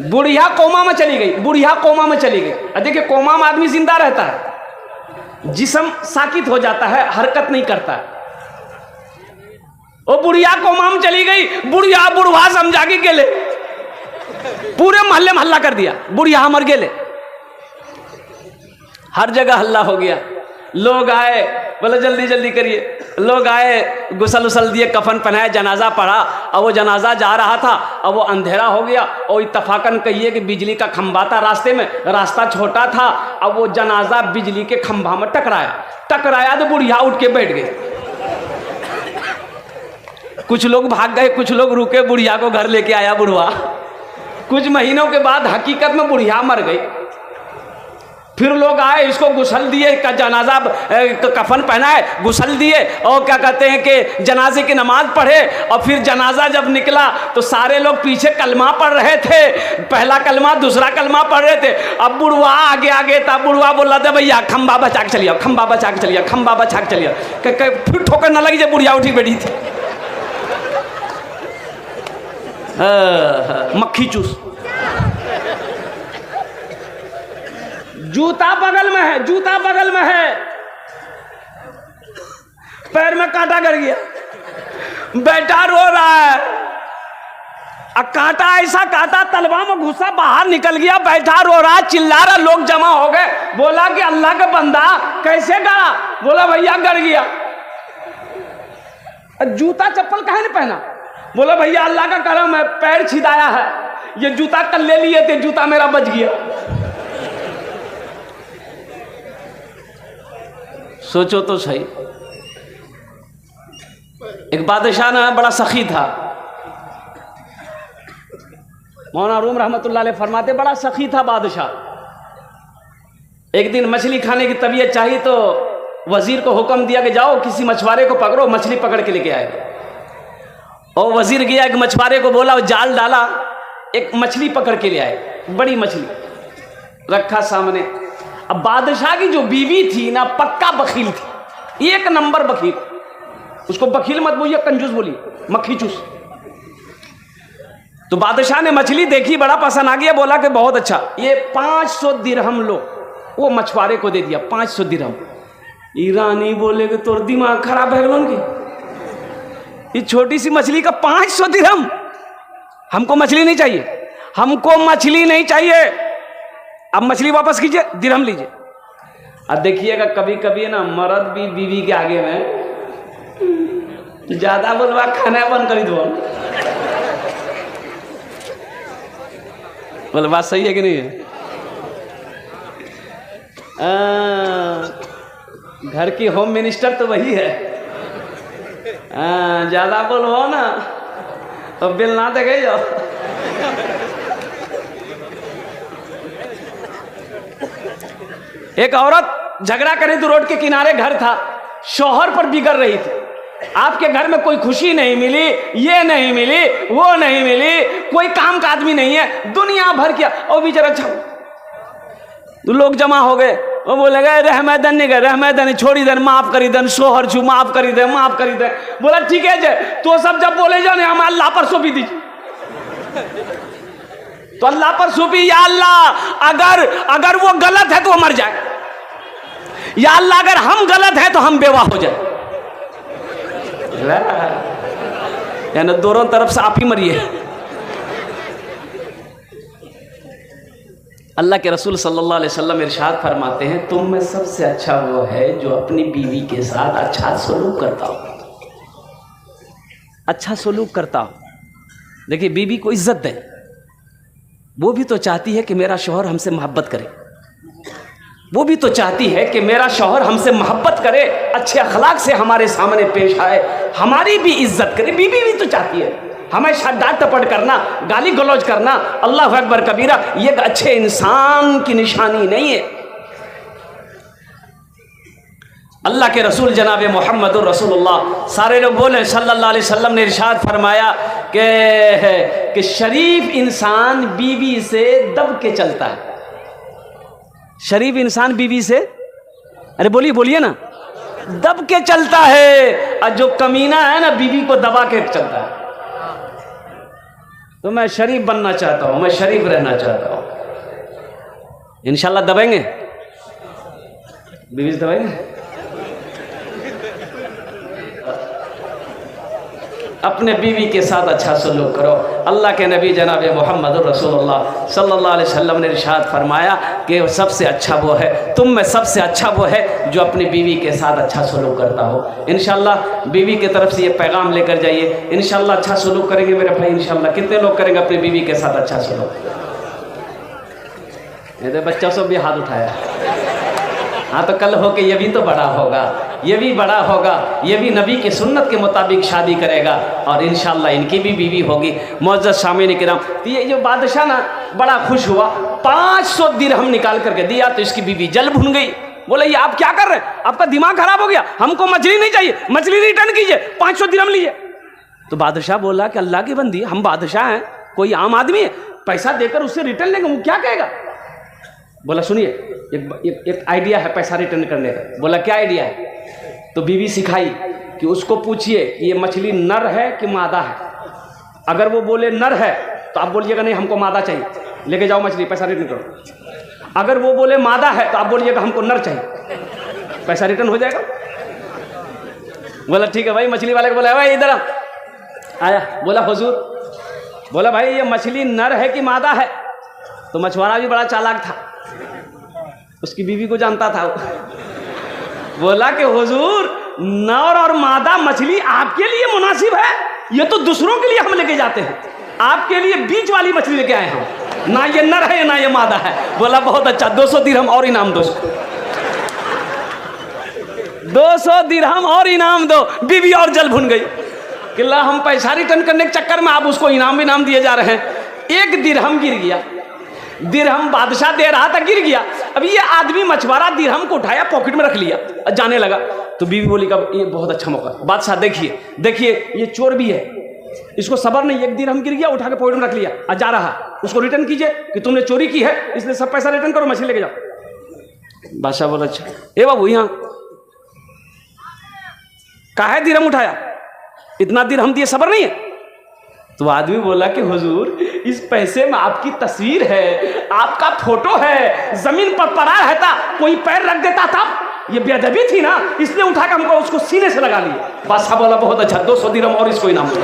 बुढ़िया कोमा में चली गई, बुढ़िया कोमा में चली गई। देखिए कोमा में आदमी जिंदा रहता है, जिस्म साकित हो जाता है, हरकत नहीं करता है। वो बुढ़िया कोमा में चली गई, बुढ़िया बुढ़वा समझा के गेले, पूरे मोहल्ले में हल्ला कर दिया, बुढ़िया मर गेले। हर जगह हल्ला हो गया। लोग आए, बोले जल्दी जल्दी करिए। लोग आए, गुसल उसल दिए, कफन पहनाए, जनाजा पढ़ा। अब वो जनाजा जा रहा था, अब वो अंधेरा हो गया और इत्तफाकन कहिए कि बिजली का खंभा था रास्ते में, रास्ता छोटा था। अब वो जनाजा बिजली के खंभा में टकराया तो बुढ़िया उठ के बैठ गई। कुछ लोग भाग गए, कुछ लोग रुके, बुढ़िया को घर लेके आया बुढ़वा। कुछ महीनों के बाद हकीकत में बुढ़िया मर गई। फिर लोग आए, इसको गुसल दिए, का जनाजा कफन पहनाए, गुसल दिए और क्या कहते हैं कि जनाजे की नमाज पढ़े। और फिर जनाजा जब निकला तो सारे लोग पीछे कलमा पढ़ रहे थे, पहला कलमा दूसरा कलमा पढ़ रहे थे। अब बुढ़वा आगे आगे था, बुढ़वा बोल रहा था भैया खंबा बचा के चलिए, खंबा बचा के चलिए, खंबा बचा के चलिए। फिर ठोकर न लगी जब बुढ़िया उठी बैठी थी। मक्खी चूस। जूता बगल में है, जूता बगल में है, पैर में कांटा कर गया, बेटा रो रहा है। अब कांटा ऐसा काटा तलवा में घुसा, बाहर निकल गया, बैठा रो रहा, चिल्ला रहा। लोग जमा हो गए। बोला कि अल्लाह का बंदा कैसे गड़ा? बोला भैया गड़ गया। जूता चप्पल काहे नहीं पहना? बोला भैया अल्लाह का करम है, पैर छिदाया है, ये जूता कल ले लिए थे, जूता मेरा बच गया। सोचो तो सही। एक बादशाह ना बड़ा सखी था, मौलाना रूम रहमतुल्लाह अलैह फरमाते बड़ा सखी था बादशाह। एक दिन मछली खाने की तबीयत चाहिए तो वजीर को हुक्म दिया कि जाओ किसी मछुआरे को पकड़ो, मछली पकड़ के लेके आए। और वजीर गया, एक मछुआरे को बोला, जाल डाला, एक मछली पकड़ के ले आए, बड़ी मछली रखा सामने। अब बादशाह की जो बीवी थी ना, पक्का बखील थी, एक नंबर बखील। उसको बखील मत बोलिए, कंजूस बोलिए, मक्खी चूस। तो बादशाह ने मछली देखी, बड़ा पसंद आ गया, बोला कि बहुत अच्छा, ये 500 दिरहम लो। वो मछुआरे को दे दिया 500 दिरहम। ईरानी बोले कि तोर दिमाग खराब है उनकी, ये छोटी सी मछली का 500 दिरहम? हमको मछली नहीं चाहिए, हमको मछली नहीं चाहिए। अब मछली वापस कीजिए, दिरहम लीजिए। अब देखिएगा कभी कभी ना मर्द भी बीवी के आगे में ज्यादा बोलवा, खाना बंद करी दो। बोले बात सही है कि नहीं है? घर की होम मिनिस्टर तो वही है। ज्यादा बोलो ना तो बिल ना देखे जाओ। एक औरत झगड़ा करे तो रोड के किनारे घर था, शौहर पर बिगड़ रही थी। आपके घर में कोई खुशी नहीं मिली, ये नहीं मिली, वो नहीं मिली, कोई काम का आदमी नहीं है, दुनिया भर किया। और बेचारा तो लोग जमा हो गए, वो बोले गए रहमदन नहीं गए, रहमदन छोड़ी देन, माफ करी देन, शोहर छू माफ करी दे, माफ करी दे। बोला ठीक है जे, तो सब जब बोले जाओ हम अल्लाह पर सौंपी दीजिए। तो अल्लाह पर सौंपी, या अल्लाह अगर वो गलत है तो वो मर जाए, या अल्लाह अगर हम गलत है तो हम बेवाह हो जाए। यानी दोनों तरफ से आप ही मरिए। अल्लाह के रसूल सल्लल्लाहु अलैहि वसल्लम इरशाद फरमाते हैं, तुम में सबसे अच्छा वो है जो अपनी बीवी के साथ अच्छा सलूक करता हो, अच्छा सलूक करता हो। देखिए बीवी को इज्जत दे, वो भी तो चाहती है कि मेरा शौहर हमसे मोहब्बत करे, वो भी तो चाहती है कि मेरा शौहर हमसे मोहब्बत करे, अच्छे अखलाक से हमारे सामने पेश आए, हमारी भी इज्जत करे। बीवी भी तो चाहती है, हमेशा डांट टपट करना, गाली गलौज करना, अल्लाह अकबर कबीरा, ये एक अच्छे इंसान की निशानी नहीं है। अल्लाह के रसूल जनाब मोहम्मद रसूलुल्लाह सारे लोग बोले सल्लल्लाहु अलैहि वसल्लम ने इरशाद फरमाया कि शरीफ इंसान बीवी से दब के चलता है। शरीफ इंसान बीवी से, अरे बोलिए ना, दब के चलता है, और जो कमीना है ना बीवी को दबा के चलता है। तो मैं शरीफ बनना चाहता हूँ, मैं शरीफ रहना चाहता हूँ। इंशाल्लाह दबाएंगे, बीवी से दबाएंगे। अपने बीवी के साथ अच्छा सलूक करो। अल्लाह के नबी जनाब मोहम्मद रसूलुल्लाह सल्लल्लाहु अलैहि वसल्लम ने इरशाद फरमाया कि सबसे अच्छा वो है, तुम में सबसे अच्छा वो है जो अपनी बीवी के साथ अच्छा सलूक करता हो। इंशाल्लाह बीवी की तरफ से ये पैगाम लेकर जाइए। इंशाल्लाह अच्छा सलूक करेंगे मेरे भाई। इंशाल्लाह कितने लोग करेंगे अपनी बीवी के साथ अच्छा सलूक? मेरे बच्चों से भी हाथ उठाया। हाँ, तो कल हो के ये भी तो बड़ा होगा, ये भी बड़ा होगा, ये भी नबी की सुन्नत के मुताबिक शादी करेगा और इंशाल्लाह इनकी भी बीवी होगी। मुअज़्ज़ज़ सामीन किराम, तो ये जो बादशाह ना बड़ा खुश हुआ, 500 दिरहम निकाल करके दिया तो इसकी बीवी जल भुन गई। बोले ये आप क्या कर रहे हैं, आपका दिमाग खराब हो गया, हमको मछली नहीं चाहिए, मछली रिटर्न कीजिए, 500 दिरहम लीजिए। तो बादशाह बोला कि अल्लाह की बंदी, हम बादशाह हैं, कोई आम आदमी है, पैसा देकर उससे रिटर्न लेंगे, वो क्या कहेगा? बोला सुनिए, एक आइडिया है पैसा रिटर्न करने का। बोला क्या आइडिया है? तो बीवी सिखाई कि उसको पूछिए कि ये मछली नर है कि मादा है। अगर वो बोले नर है तो आप बोलिएगा नहीं हमको मादा चाहिए, लेके जाओ मछली, पैसा रिटर्न करो। अगर वो बोले मादा है तो आप बोलिएगा हमको नर चाहिए, पैसा रिटर्न हो जाएगा। बोला ठीक है भाई। मछली वाले को बोला भाई इधर आया। बोला हुजूर, बोला भाई ये मछली नर है कि मादा है? तो मछुआरा भी बड़ा चालाक था, उसकी बीवी को जानता था। बोला कि हुजूर नर और मादा मछली आपके लिए मुनासिब है, ये तो दूसरों के लिए हम लेके जाते हैं, आपके लिए बीच वाली मछली लेके आए हम, ना ये नर है ना ये मादा है। बोला बहुत अच्छा, 200 दिरहम और इनाम दो, 200 दिरहम और इनाम दो। बीवी और जल भुन गई कि ला हम पैसा रिटर्न करने के चक्कर में आप उसको इनाम दिए जा रहे हैं। 1 दिरहम गिर गया, दिरहम बादशाह दे रहा था, गिर गया। अब ये आदमी मछुआरा दिरहम को उठाया, पॉकेट में रख लिया और जाने लगा। तो बीवी बोली का ये बहुत अच्छा मौका, बादशाह देखिए देखिए ये चोर भी है, इसको सबर नहीं, 1 दिरहम गिर गया, उठा के पॉकेट में रख लिया और जा रहा, उसको रिटर्न कीजिए कि तुमने चोरी की है, इसलिए सब पैसा रिटर्न करो, मछली लेके जाओ। बादशाह बोला अच्छा। ए बाबू यहाँ काहे दिरहम उठाया, इतना दिरहम दिए, सबर नहीं है? तो आदमी बोला कि हुजूर इस पैसे में आपकी तस्वीर है, आपका फोटो है, जमीन पर पड़ा रहता कोई पैर रख देता था, ये बेअदबी थी ना, इसलिए उठा के हमको उसको सीने से लगा लिया। बादशाह बोला बहुत अच्छा, 200 दिरहम और इसको इनाम दो।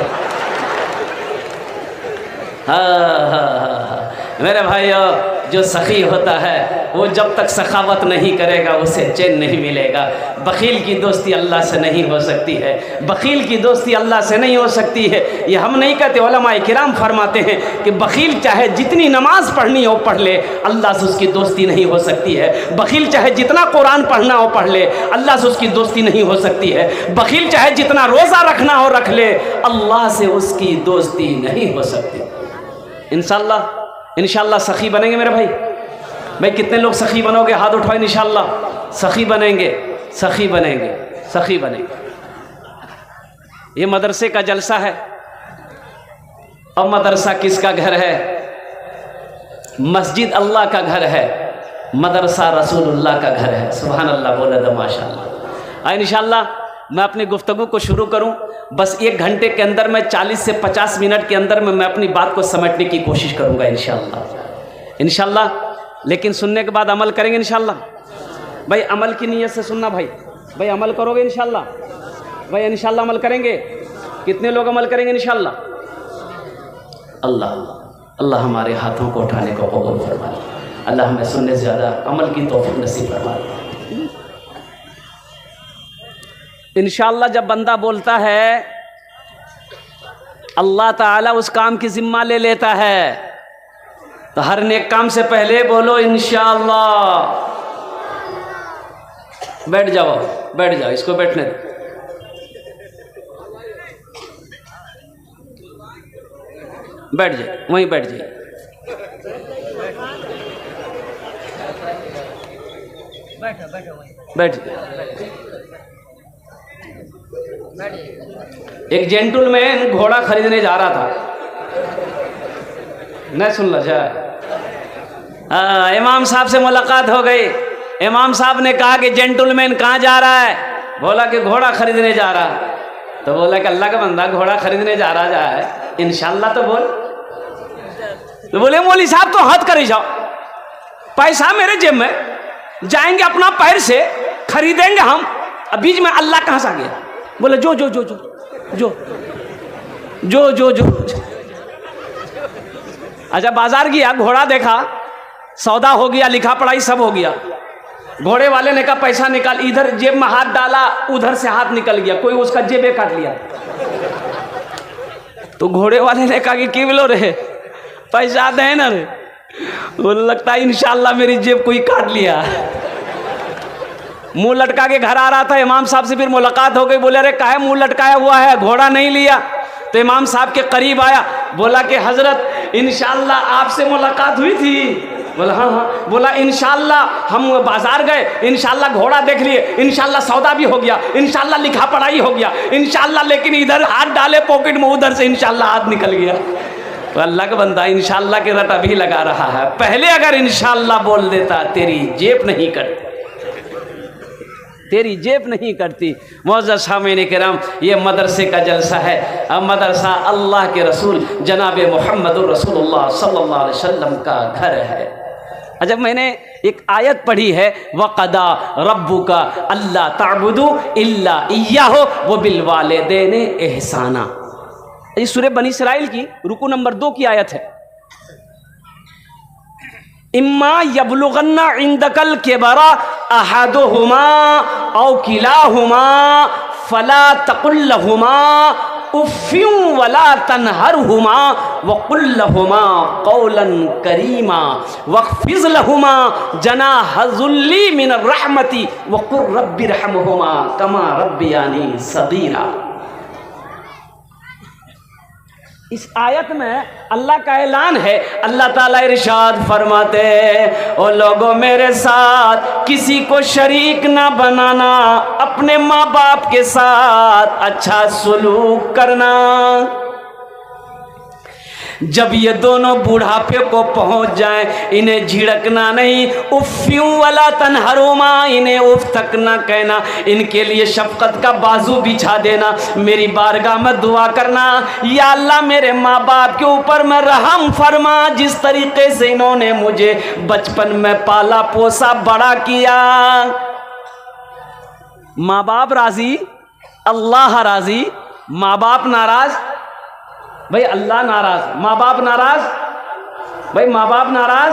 हाँ, मेरे भाइयों, जो सखी होता है वो जब तक सखावत नहीं करेगा उसे चैन नहीं मिलेगा। बखील की दोस्ती अल्लाह से नहीं हो सकती है, बखील की दोस्ती अल्लाह से नहीं हो सकती है। ये हम नहीं कहते, उलमाए किराम फरमाते हैं कि बखील चाहे जितनी नमाज पढ़नी हो पढ़ ले, अल्लाह से उसकी दोस्ती नहीं हो सकती है। बखील चाहे जितना कुरान पढ़ना हो पढ़ ले, अल्लाह से उसकी दोस्ती नहीं हो सकती है। बखील चाहे जितना रोज़ा रखना हो रख ले, अल्लाह से उसकी दोस्ती नहीं हो सकती। इंशाल्लाह सखी बनेंगे मेरे भाई। भाई कितने लोग सखी बनोगे, हाथ उठाओ। इंशाल्लाह सखी बनेंगे, सखी बनेंगे, सखी बनेंगे। ये मदरसे का जलसा है। और मदरसा किसका घर है? मस्जिद अल्लाह का घर है, मदरसा रसूलुल्लाह का घर है। सुभान अल्लाह, बोले तो माशाअल्लाह। इंशाल्लाह मैं अपनी गुफ्तगू को शुरू करूं, बस 1 घंटे के अंदर में 40 से 50 मिनट के अंदर में मैं अपनी बात को समेटने की कोशिश करूंगा इंशाल्लाह। लेकिन सुनने के बाद अमल करेंगे इंशाल्लाह। भाई अमल की नीयत से सुनना भाई अमल करोगे इंशाल्लाह? भाई इंशाल्लाह अमल करेंगे। कितने लोग अमल करेंगे इंशाल्लाह? अल्लाह हमारे हाथों को उठाने को कबूल फरमा, अल्लाह हमें सुनने से ज़्यादा अमल की तौफीक नसीब फरमा। इंशाअल्लाह जब बंदा बोलता है अल्लाह ताला उस काम की जिम्मा ले लेता है, तो हर नेक काम से पहले बोलो इंशाअल्लाह। बैठ जाओ, इसको बैठने दो। बैठ जाए, वहीं बैठ जाइए। बैठ एक जेंटलमैन घोड़ा खरीदने जा रहा था, नहीं सुन ला जाए। इमाम साहब से मुलाकात हो गई। इमाम साहब ने कहा कि जेंटलमैन कहाँ जा रहा है? बोला कि घोड़ा खरीदने जा रहा। तो बोला कि अल्लाह का बंदा घोड़ा खरीदने जा रहा है, इंशाल्लाह तो बोल। तो बोले मौलवी साहब तो हद करे जाओ, पैसा मेरे जेब में, जाएंगे अपना पैर से खरीदेंगे हम, अब बीच में अल्लाह कहां से आ गया? बोले जो जो जो जो जो जो जो जो। अच्छा बाजार गया, घोड़ा देखा, सौदा हो गया, लिखा पढ़ाई सब हो गया। घोड़े वाले ने कहा पैसा निकाल, इधर जेब में हाथ डाला, उधर से हाथ निकल गया, कोई उसका जेबे काट लिया। तो घोड़े वाले ने कहा कि बोलो रे पैसा दे ना रे, बोले लगता है इंशाल्लाह मेरी जेब कोई काट लिया। मुंह लटका के घर आ रहा था, इमाम साहब से फिर मुलाकात हो गई। बोले अरे काहे मुंह लटकाया हुआ है, घोड़ा नहीं लिया? तो इमाम साहब के करीब आया, बोला कि हजरत इंशाल्लाह आपसे मुलाकात हुई थी? बोला हाँ हाँ। बोला इंशाल्लाह हम बाजार गए, इंशाल्लाह घोड़ा देख लिए, इंशाल्लाह सौदा भी हो गया, इंशाल्लाह लिखा पढ़ाई हो गया, इंशाल्लाह, लेकिन इधर हाथ डाले पॉकेट में, उधर से इंशाल्लाह हाथ निकल गया। तो अल्लाह का बंदा इंशाल्लाह के रट अभी लगा रहा है, पहले अगर इंशाल्लाह बोल देता तेरी जेब नहीं कटती, तेरी जेब नहीं करती। मुअज़्ज़ज़ सामीन किराम, ये मदरसे का जलसा है। अब मदरसा अल्लाह के रसूल जनाब मुहम्मदुर रसूलुल्लाह सल्लल्लाहु अलैहि वसल्लम का घर है। अच्छा मैंने एक आयत पढ़ी है, वक़दा रब्बुका अल्ला ताबुदू इल्ला इय्याहु व बिल वालिदैनि इहसाना। ये सूरह बनी इसराइल की रुकू नंबर 2 की आयत है। इम्मा यबलुगन्ना इंदकल केबरा अहदुहुमा औ किलाहुमा फला तकुल लहुमा उफ़्फ़िन वला तनहरहुमा वक़ुल लहुमा क़ौलन करीमा वख़्फ़िज़ लहुमा जनाहज़ुल्ली मिनर रहमति वक़ुल रब्बिरहमहुमा कमा रब्बियानी सग़ीरा। इस आयत में अल्लाह का ऐलान है। अल्लाह ताला इरशाद फरमाते हैं, ओ लोगों मेरे साथ किसी को शरीक ना बनाना, अपने माँ बाप के साथ अच्छा सलूक करना। जब ये दोनों बुढ़ापे को पहुंच जाएं, इन्हें झिड़कना नहीं, उफ़्फ़िन वला तनहरुमा, इन्हें उफ तक ना कहना, इनके लिए शफकत का बाजू बिछा देना, मेरी बारगाह में दुआ करना, या अल्लाह मेरे माँ बाप के ऊपर में रहम फरमा, जिस तरीके से इन्होंने मुझे बचपन में पाला पोसा बड़ा किया। माँ बाप राजी, अल्लाह राजी, माँ बाप नाराज, भाई अल्लाह नाराज, माँ बाप नाराज, भाई माँ बाप नाराज,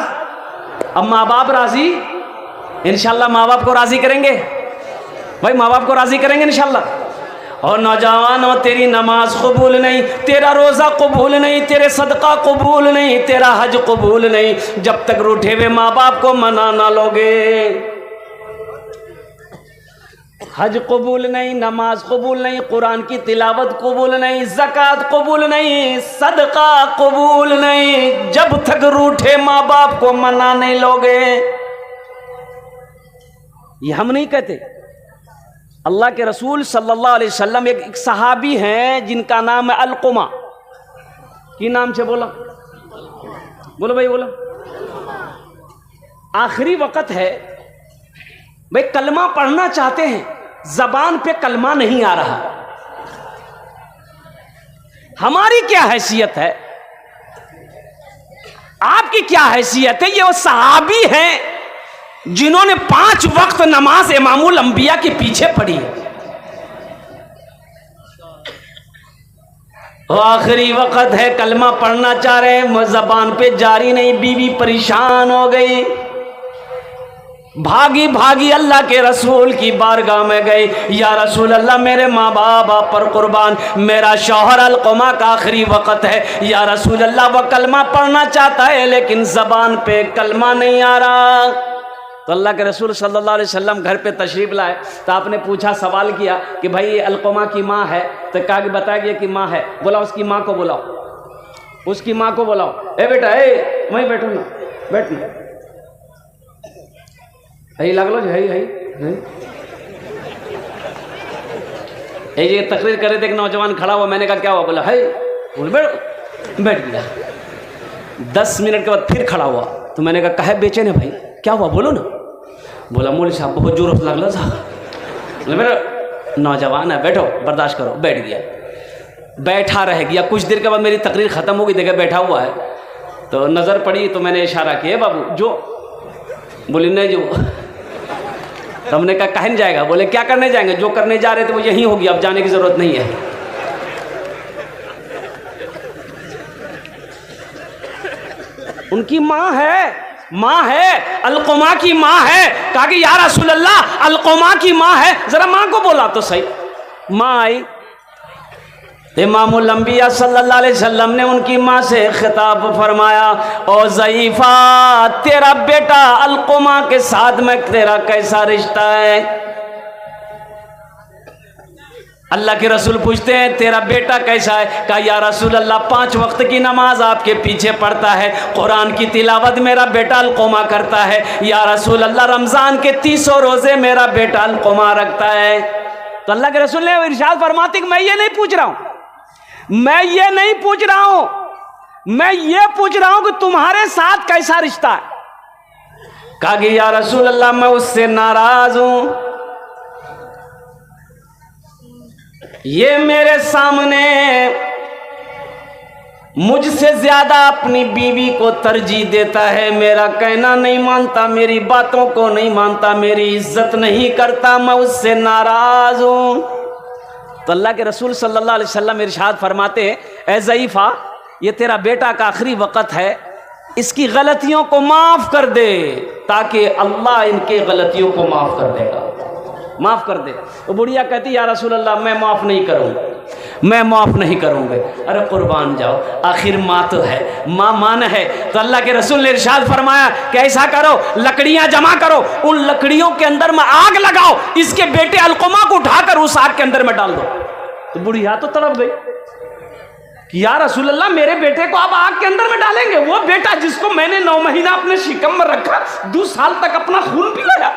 अब माँ बाप राजी, इंशाल्लाह माँ बाप को राजी करेंगे, भाई माँ बाप को राजी करेंगे इंशाल्लाह। और नौजवान, तेरी नमाज कबूल नहीं, तेरा रोज़ा कबूल नहीं, तेरे सदका कबूल नहीं, तेरा हज कबूल नहीं, जब तक रूठे हुए माँ बाप को मना ना लोगे। हज कबूल नहीं, नमाज कबूल नहीं, कुरान की तिलावत कबूल नहीं, ज़कात कबूल नहीं, सदका कबूल नहीं, जब तक रूठे माँ बाप को मना नहीं लोगे। ये हम नहीं कहते, अल्लाह के रसूल सल्लल्लाहु अलैहि वसल्लम, एक सहाबी हैं जिनका नाम है अलकुमा। की नाम से बोला, बोलो भाई बोलो। आखिरी वक्त है भाई, कलमा पढ़ना चाहते हैं, जबान पे कलमा नहीं आ रहा। हमारी क्या हैसियत है, आपकी क्या हैसियत है? ये वो सहाबी हैं जिन्होंने 5 वक्त नमाज इमामुल अंबिया के पीछे पढ़ी। आखिरी वक्त है, कलमा पढ़ना चाह रहे हैं, जबान पे जारी नहीं, बीवी परेशान हो गई, भागी भागी अल्लाह के रसूल की बारगाह में गए। या रसूल अल्लाह, मेरे माँ बाप आप पर कुर्बान, मेरा शौहर अलकुमा का आखिरी वक्त है। या रसूल अल्लाह, वह कलमा पढ़ना चाहता है लेकिन जबान पे कलमा नहीं आ रहा। तो अल्लाह के रसूल सल्लल्लाहु अलैहि वसल्लम घर पे तशरीफ लाए, तो आपने पूछा, सवाल किया कि भाई ये अलकुमा की माँ है? तो कहा कि बताया गया कि माँ है। बोला उसकी माँ को बुलाओ, उसकी माँ को बुलाओ। ए बेटा, ए वहीं बैठो ना, बैठ ना, है लग लो, है ये तकरीर करे थे, एक नौजवान खड़ा हुआ, मैंने कहा क्या हुआ? बोला है, बोल बैठ गया। 10 मिनट के बाद फिर खड़ा हुआ, तो मैंने कहा कहे बेचैन है भाई, क्या हुआ बोलो ना। बोला मौलवी साहब बहुत जोर से लगला था। मेरा नौजवान है, बैठो बर्दाश्त करो। बैठ गया, बैठा रह गया। कुछ देर के बाद मेरी तकरीर ख़त्म हो गई, देखा बैठा हुआ है, तो नज़र पड़ी तो मैंने इशारा किया, बाबू जो, बोले नहीं जो। तो हमने कहा कहीं जाएगा, बोले क्या करने जाएंगे, जो करने जा रहे थे वो यहीं होगी, अब जाने की ज़रूरत नहीं है। उनकी माँ है, अलकुमा की माँ है। कहा कि या रसूल अल्लाह अलकुमा की माँ है, जरा माँ को बोला तो सही। माँ आई, इमामुल अंबिया सल्लल्लाहु अलैहि वसल्लम ने उनकी माँ से खिताब फरमाया, ओ ज़ईफ़ा तेरा बेटा अलकुमा के साथ में तेरा कैसा रिश्ता है। अल्लाह के रसूल पूछते हैं तेरा बेटा कैसा है। कहा या रसूल अल्लाह 5 वक्त की नमाज आपके पीछे पढ़ता है, कुरान की तिलावत मेरा बेटा अलकुमा करता है। या रसूल अल्लाह रमज़ान के 300 रोज़े मेरा बेटा अलकुमा रखता है। तो अल्लाह के रसूल ने इरशाद फरमाते कि मैं ये नहीं पूछ रहा हूँ, मैं ये पूछ रहा हूँ कि तुम्हारे साथ कैसा रिश्ता है। कहा कि या रसूल अल्लाह मैं उससे नाराज हूं, ये मेरे सामने मुझसे ज्यादा अपनी बीवी को तरजीह देता है, मेरा कहना नहीं मानता, मेरी बातों को नहीं मानता, मेरी इज्जत नहीं करता, मैं उससे नाराज हूं। तो अल्लाह के रसूल सल्लल्लाहु अलैहि वसल्लम इरशाद फरमाते हैं, ए ज़ईफ़ा ये तेरा बेटा का आखिरी वक़्त है, इसकी गलतियों को माफ़ कर दे, ताकि अल्लाह इनके गलतियों को माफ़ कर देगा, माफ़ कर दे। तो बुढ़िया कहती या रसूल अल्लाह मैं माफ़ नहीं करूँगा, मैं माफ़ नहीं करूँगा। अरे कुर्बान जाओ, आखिर माँ तो है, माँ है। तो अल्लाह के रसूल ने इरशाद फरमाया कि ऐसा करो, लकड़ियाँ जमा करो, उन लकड़ियों के अंदर में आग लगाओ, इसके बेटे अलकुमा को उठाकर उस आग के अंदर में डाल दो। तो बुढ़िया तो तड़प गई कि या रसूल अल्लाह मेरे बेटे को आप आग के अंदर में डालेंगे, वो बेटा जिसको मैंने 9 महीना अपने शिकम में रखा, 2 साल तक अपना खून पिलाया।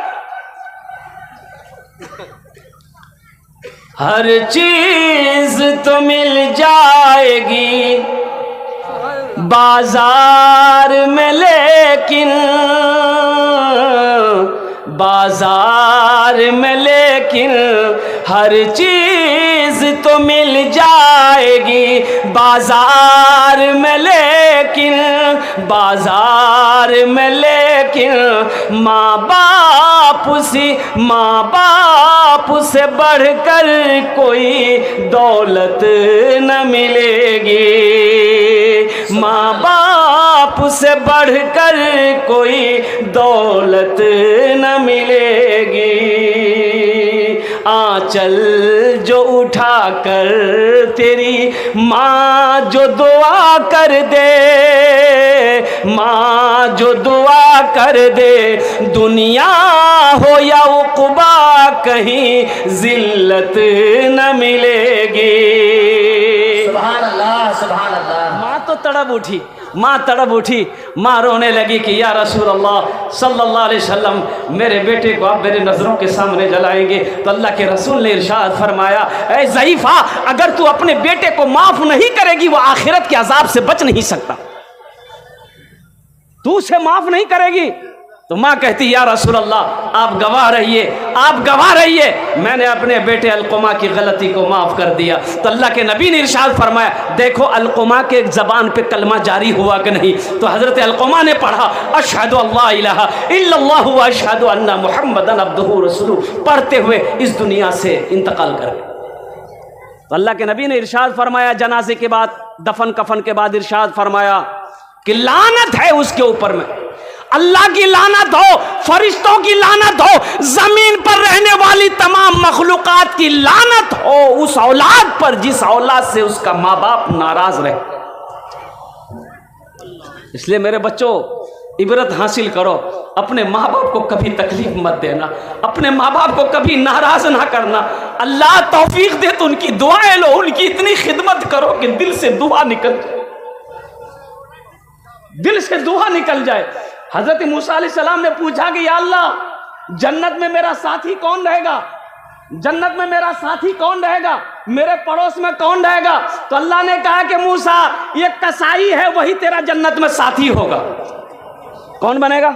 हर चीज तो मिल जाएगी बाजार में, लेकिन हर चीज तो मिल जाएगी बाजार में, लेकिन माँ बाप से बढ़कर कोई दौलत न मिलेगी, माँ बाप से बढ़कर कोई दौलत न मिलेगी। आंचल जो उठा कर तेरी माँ जो दुआ कर दे, दुनिया हो या उक़बा कहीं जिल्लत न मिलेगी। सुभान अल्लाह, सुभान अल्लाह। माँ तड़प उठी, माँ रोने लगी कि या रसूल अल्लाह सल्लल्लाहु अलैहि वसल्लम मेरे बेटे को आप मेरे नज़रों के सामने जलाएंगे। तो अल्लाह के रसूल ने इरशाद फरमाया, ऐ ज़ईफ़ा अगर तू अपने बेटे को माफ़ नहीं करेगी, वो आखिरत के अज़ाब से बच नहीं सकता, तू उसे माफ़ नहीं करेगी। तो माँ कहती या रसूल अल्लाह आप गवाह रहिए, मैंने अपने बेटे अलकुमा की गलती को माफ़ कर दिया। तो अल्लाह के नबी ने इरशाद फरमाया, देखो अलकुमा के ज़बान पे कलमा जारी हुआ कि नहीं। तो हज़रत अलकुमा ने पढ़ा अशहदु अल्ला इलाहा इल्लल्लाहु व अशहदु अन्ना मुहम्मदन अब्दुहु रसूलुहु, पढ़ते हुए इस दुनिया से इंतकाल कर गए। तो अल्लाह के नबी ने इरशाद फरमाया, जनाजे के बाद, दफन कफन के बाद इरशाद फरमाया कि लानत है उसके ऊपर में, अल्लाह की लानत हो, फरिश्तों की लानत हो, जमीन पर रहने वाली तमाम मखलूकात की लानत हो उस औलाद पर जिस औलाद से उसका माँ बाप नाराज रहे। इसलिए मेरे बच्चों इबरत हासिल करो, अपने माँ बाप को कभी तकलीफ मत देना, अपने माँ बाप को कभी नाराज ना करना। अल्लाह तौफीक दे तो उनकी दुआएं लो, उनकी इतनी खिदमत करो कि दिल से दुआ निकल जाए। हजरत मूसा अलैहिस्सलाम ने पूछा कि या अल्लाह जन्नत में मेरा साथी कौन रहेगा, जन्नत में मेरा साथी कौन रहेगा, मेरे पड़ोस में कौन रहेगा। तो अल्लाह ने कहा कि मूसा ये कसाई है, वही तेरा जन्नत में साथी होगा। कौन बनेगा?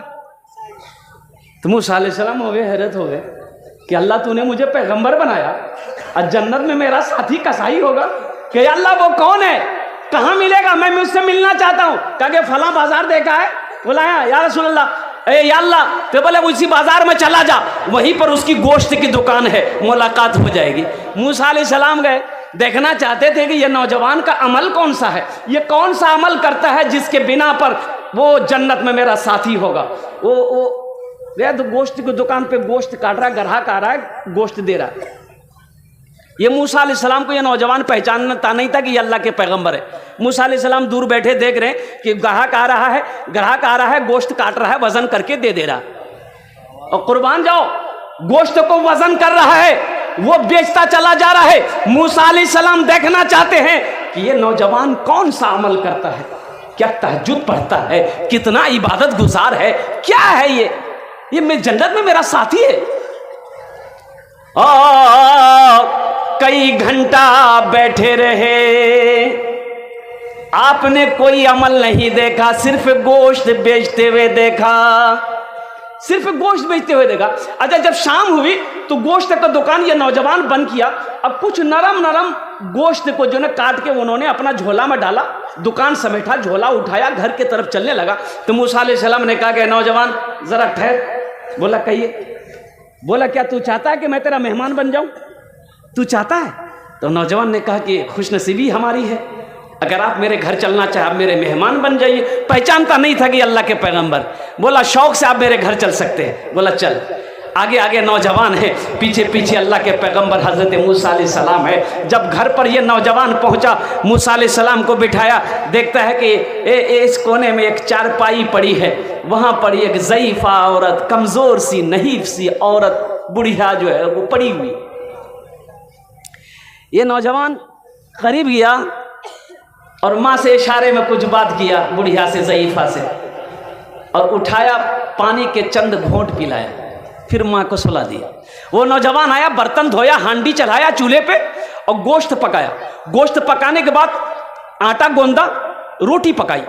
तो मूसा अलैहिस्सलाम हो गए, हैरत हो गए कि अल्लाह तूने मुझे पैगंबर बनाया और जन्नत में मेरा साथी कसाई होगा, कि अल्लाह वो कौन है? कहाँ मिलेगा, मैं मुझसे मिलना चाहता हूँ। कहा कि फला बाजार देखा है? बोला या रसूल अल्लाह। या अल्लाह, तो बोले उसी बाजार में चला जा, वहीं पर उसकी गोश्त की दुकान है, मुलाकात हो जाएगी। मूसा अलैहिस्सलाम गए, देखना चाहते थे कि ये नौजवान का अमल कौन सा है, ये कौन सा अमल करता है जिसके बिना पर वो जन्नत में मेरा साथी होगा। वो गया तो गोश्त की दुकान पे गोश्त काट रहा है, ग्राहक आ रहा है, गोश्त दे रहा है। ये मूसा अलैहिस्सलाम को ये नौजवान पहचानता नहीं था कि ये अल्लाह के पैगंबर है। मूसा अलैहिस्सलाम दूर बैठे देख रहे हैं कि ग्राहक आ रहा है, गोश्त काट रहा है, वजन करके दे दे रहा, और कुर्बान जाओ, गोश्त को वजन कर रहा है, वो बेचता चला जा रहा है। मूसा अलैहिस्सलाम देखना चाहते हैं कि ये नौजवान कौन सा अमल करता है, क्या तहज्जुद पढ़ता है, कितना इबादत गुजार है, क्या है ये मैं जन्नत में मेरा साथी है। कई घंटा बैठे रहे, आपने कोई अमल नहीं देखा, सिर्फ गोश्त बेचते हुए देखा, सिर्फ गोश्त बेचते हुए देखा। अच्छा, जब शाम हुई तो गोश्त का दुकान ये नौजवान बंद किया। अब कुछ नरम नरम गोश्त को जो है काट के उन्होंने अपना झोला में डाला, दुकान समेटा, झोला उठाया, घर के तरफ चलने लगा। तो मूसा अलैहिस्सलाम ने कहा कि नौजवान जरा ठहर। बोला कहिए। बोला क्या तू चाहता है कि मैं तेरा मेहमान बन जाऊं, तू चाहता है? तो नौजवान ने कहा कि खुशनसीबी हमारी है, अगर आप मेरे घर चलना चाहे, आप मेरे मेहमान बन जाइए। पहचानता नहीं था कि अल्लाह के पैगंबर। बोला शौक से आप मेरे घर चल सकते हैं। बोला चल। आगे आगे नौजवान है, पीछे पीछे अल्लाह के पैगंबर हजरत मूसा अलैहिस्सलाम है। जब घर पर ये नौजवान पहुंचा, मूसा अलैहिस्सलाम को बिठाया, देखता है कि इस कोने में एक चारपाई पड़ी है, वहां पर एक ज़ईफ़ा औरत, कमजोर सी नहीफ सी औरत, बुढ़िया जो है वो पड़ी हुई। ये नौजवान करीब गया और माँ से इशारे में कुछ बात किया, बुढ़िया से, ज़ईफ़ा से, और उठाया, पानी के चंद घोंट पिलाया, फिर माँ को सुला दिया। वो नौजवान आया, बर्तन धोया, हांडी चढ़ाया चूल्हे पे और गोश्त पकाया। गोश्त पकाने के बाद आटा गोंदा, रोटी पकाई,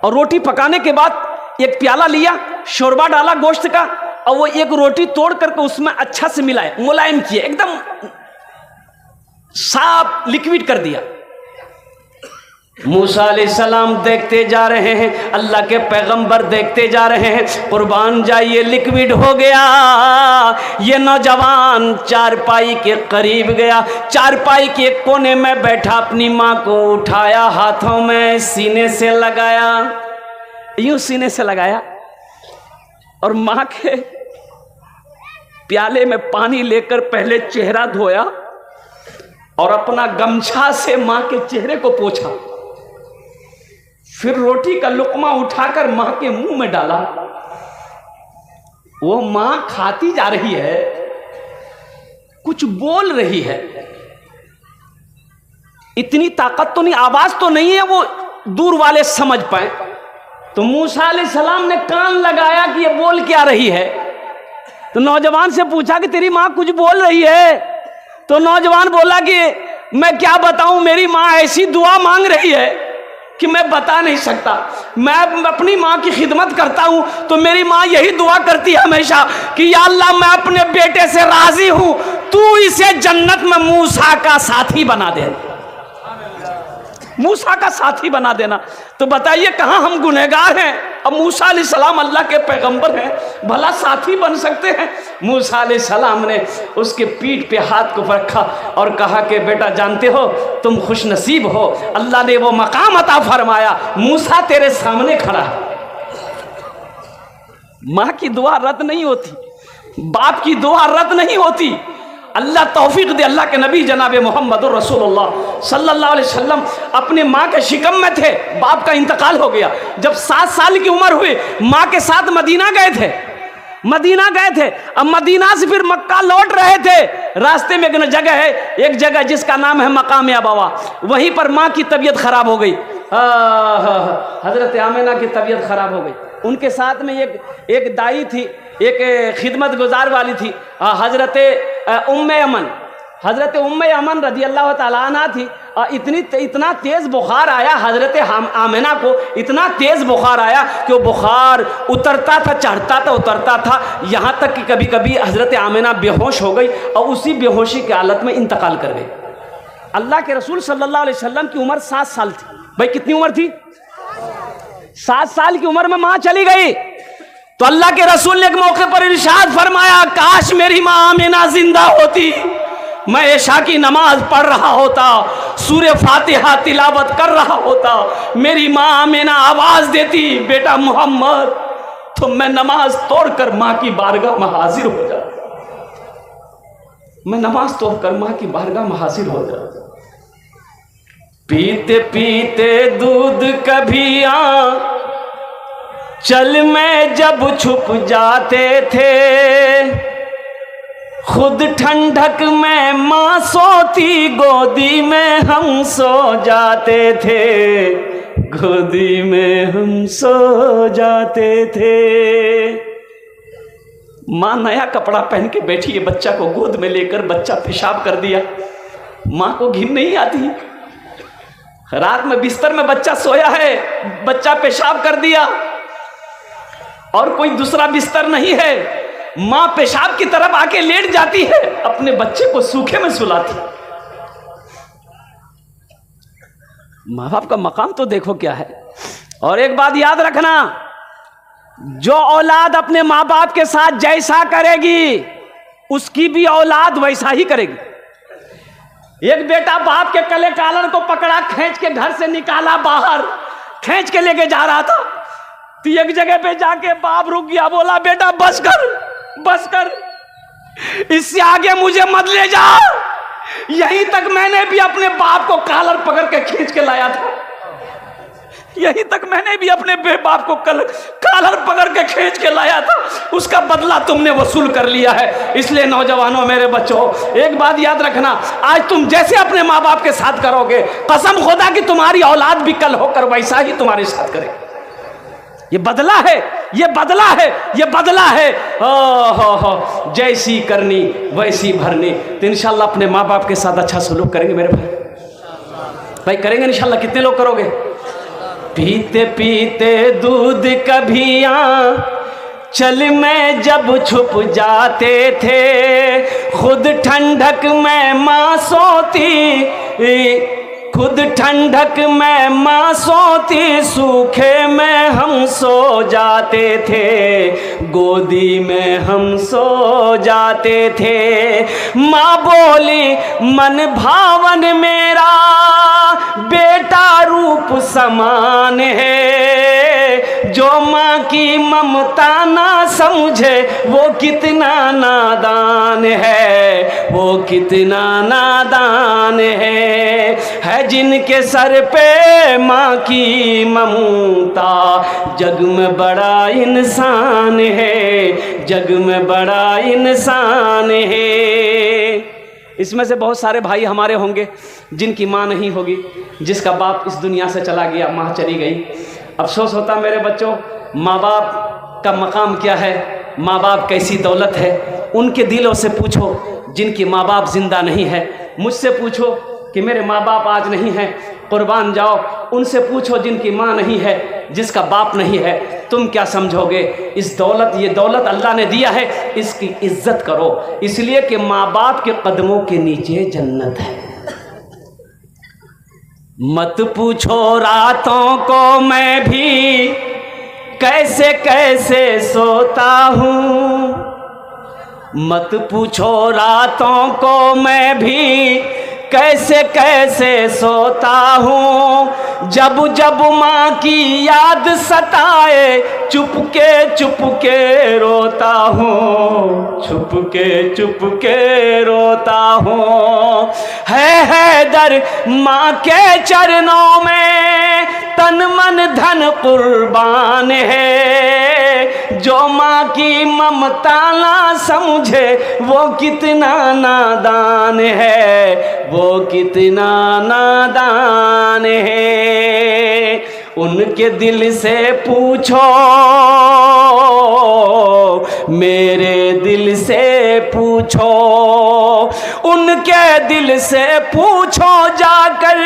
और रोटी पकाने के बाद एक प्याला लिया, शोरबा डाला गोश्त का, और वो एक रोटी तोड़ करके उसमें अच्छा से मिलाया, मुलायम किया, एकदम साफ लिक्विड कर दिया। मूसा अलैहिस्सलाम देखते जा रहे हैं, अल्लाह के पैगंबर देखते जा रहे हैं। कुर्बान जाइए, लिक्विड हो गया। ये नौजवान चारपाई के करीब गया, चारपाई के कोने में बैठा, अपनी माँ को उठाया, हाथों में सीने से लगाया, यूं सीने से लगाया, और माँ के प्याले में पानी लेकर पहले चेहरा धोया और अपना गमछा से माँ के चेहरे को पोंछा, फिर रोटी का लुकमा उठाकर मां के मुंह में डाला। वो मां खाती जा रही है, कुछ बोल रही है, इतनी ताकत तो नहीं, आवाज तो नहीं है वो दूर वाले समझ पाए। तो मूसा अलैहिस्सलाम ने कान लगाया कि ये बोल क्या रही है। तो नौजवान से पूछा कि तेरी मां कुछ बोल रही है। तो नौजवान बोला कि मैं क्या बताऊं, मेरी मां ऐसी दुआ मांग रही है कि मैं बता नहीं सकता। मैं अपनी माँ की खिदमत करता हूँ तो मेरी माँ यही दुआ करती है हमेशा कि या अल्लाह, मैं अपने बेटे से राजी हूँ, तू इसे जन्नत में मूसा का साथी बना दे, मूसा का साथी बना देना। तो बताइए कहाँ हम गुनहगार हैं, अब मूसा अलैहिस्सलाम अल्लाह के पैगंबर हैं, भला साथी बन सकते हैं। मूसा अलैहिस्सलाम ने उसके पीठ पे हाथ को रखा और कहा कि बेटा जानते हो तुम खुशनसीब हो, अल्लाह ने वो मकाम अता फरमाया, मूसा तेरे सामने खड़ा है। माँ की दुआ रद्द नहीं होती, बाप की दुआ रद्द नहीं होती। अल्लाह तौफीक दे। अल्लाह के नबी जनाब मोहम्मद रसूलुल्लाह सल्लल्लाहु अलैहि वसल्लम अपने माँ के शिकम में थे, बाप का इंतकाल हो गया। जब 7 साल की उम्र हुई, माँ के साथ मदीना गए थे, अब मदीना से फिर मक्का लौट रहे थे। रास्ते में एक जगह है, एक जगह जिसका नाम है मकाम अबवा, वहीं पर माँ की तबीयत खराब हो गई। हजरत आमिना की तबीयत खराब हो गई। उनके साथ में एक दाई थी, एक खिदमत गुजार वाली थी, हजरत उम्मे अमन रजी अल्लाह ताला अन्हा थी। इतना तेज बुखार आया हजरत आमिना को, इतना तेज बुखार आया कि वो बुखार उतरता था, चढ़ता था, उतरता था, यहाँ तक कि कभी कभी हजरत आमिना बेहोश हो गई और उसी बेहोशी की हालत में इंतकाल कर गई। अल्लाह के रसूल सल्लल्लाहु अलैहि वसल्लम की उम्र 7 साल थी। भाई कितनी उम्र थी? 7 साल की उम्र में मां चली गई। तो अल्लाह के रसूल ने एक मौके पर इरशाद फरमाया, काश मेरी मां आमिना जिंदा होती, मैं इशा की नमाज पढ़ रहा होता, सूरे फातिहा तिलावत कर रहा होता, मेरी मां आमिना आवाज देती बेटा मोहम्मद, तो मैं नमाज तोड़कर मां की बारगाह में हाजिर हो जाता। मैं नमाज तोड़कर मां की बारगाह में हाजिर हो जाता। पीते पीते दूध कभी चल में जब छुप जाते थे, खुद ठंडक में मां सोती, गोदी में हम सो जाते थे, गोदी में हम सो जाते थे। मां नया कपड़ा पहन के बैठी है, बच्चा को गोद में लेकर, बच्चा पेशाब कर दिया, मां को घिन नहीं आती। रात में बिस्तर में बच्चा सोया है, बच्चा पेशाब कर दिया और कोई दूसरा बिस्तर नहीं है, मां पेशाब की तरफ आके लेट जाती है, अपने बच्चे को सूखे में सुलाती। मां बाप का मकाम तो देखो क्या है। और एक बात याद रखना, जो औलाद अपने मां बाप के साथ जैसा करेगी, उसकी भी औलाद वैसा ही करेगी। एक बेटा बाप के कले कालर को पकड़ा, खींच के घर से निकाला बाहर, खींच के लेके जा रहा था, तो एक जगह पे जाके बाप रुक गया, बोला बेटा बस कर, बस कर, इससे आगे मुझे मत ले जा। यहीं तक मैंने भी अपने बाप को कालर पकड़ के खींच के लाया था, यहीं तक मैंने भी अपने बाप को कालर पकड़ के खींच के लाया था, उसका बदला तुमने वसूल कर लिया है। इसलिए नौजवानों, मेरे बच्चों, एक बात याद रखना, आज तुम जैसे अपने माँ बाप के साथ करोगे, कसम खुदा कि तुम्हारी औलाद भी कल होकर वैसा ही तुम्हारे साथ करेगी। ये बदला है, ये बदला है, ये बदला है। हो जैसी करनी वैसी भरनी। तो इंशाल्लाह अपने माँ बाप के साथ अच्छा सलूक करेंगे मेरे भाई, करेंगे इंशाल्लाह। कितने लोग करोगे? पीते पीते दूध कभी चल में जब छुप जाते थे, खुद ठंडक में मां सोती, खुद ठंडक में मां सोती, सूखे में हम सो जाते थे, गोदी में हम सो जाते थे। मां बोली मन भावन मेरा बेटा रूप समान है, जो मां की ममता ना समझे वो कितना नादान है, वो कितना नादान है जिनके सर पे मां की ममता, जग में बड़ा इंसान है, जग में बड़ा इंसान है। इसमें से बहुत सारे भाई हमारे होंगे जिनकी माँ नहीं होगी, जिसका बाप इस दुनिया से चला गया, माँ चली गई। अफसोस होता मेरे बच्चों, माँ बाप का मकाम क्या है, माँ बाप कैसी दौलत है। उनके दिलों से पूछो जिनकी माँ बाप जिंदा नहीं है, मुझसे पूछो कि मेरे माँ बाप आज नहीं हैं, कुर्बान जाओ। उनसे पूछो जिनकी माँ नहीं है, जिसका बाप नहीं है, तुम क्या समझोगे। इस दौलत, ये दौलत अल्लाह ने दिया है, इसकी इज्जत करो, इसलिए कि माँ बाप के कदमों के नीचे जन्नत है। मत पूछो रातों को मैं भी कैसे कैसे सोता हूँ, मत पूछो रातों को मैं भी कैसे कैसे सोता हूँ, जब जब माँ की याद सताए चुपके रोता हूँ, चुपके रोता हूँ। है दर माँ के चरणों में तन मन धन कुर्बान है, जो माँ की ममता ना समझे वो कितना नादान है, वो कितना नादान है। उनके दिल से पूछो, मेरे दिल से पूछो, उनके दिल से पूछो जाकर,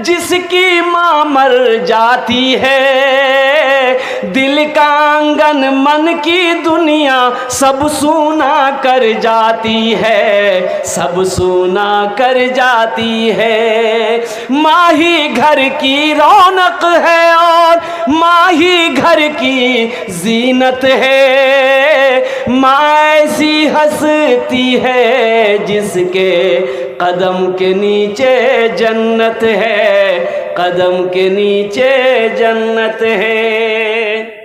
जिसकी माँ मर जाती है दिल का आंगन मन की दुनिया सब सूना कर जाती है, सब सूना कर जाती है। माही घर की रौनक है और माही घर की जीनत है। माँ ऐसी हंसती है जिसके कदम के नीचे जन्नत है, कदम के नीचे जन्नत है।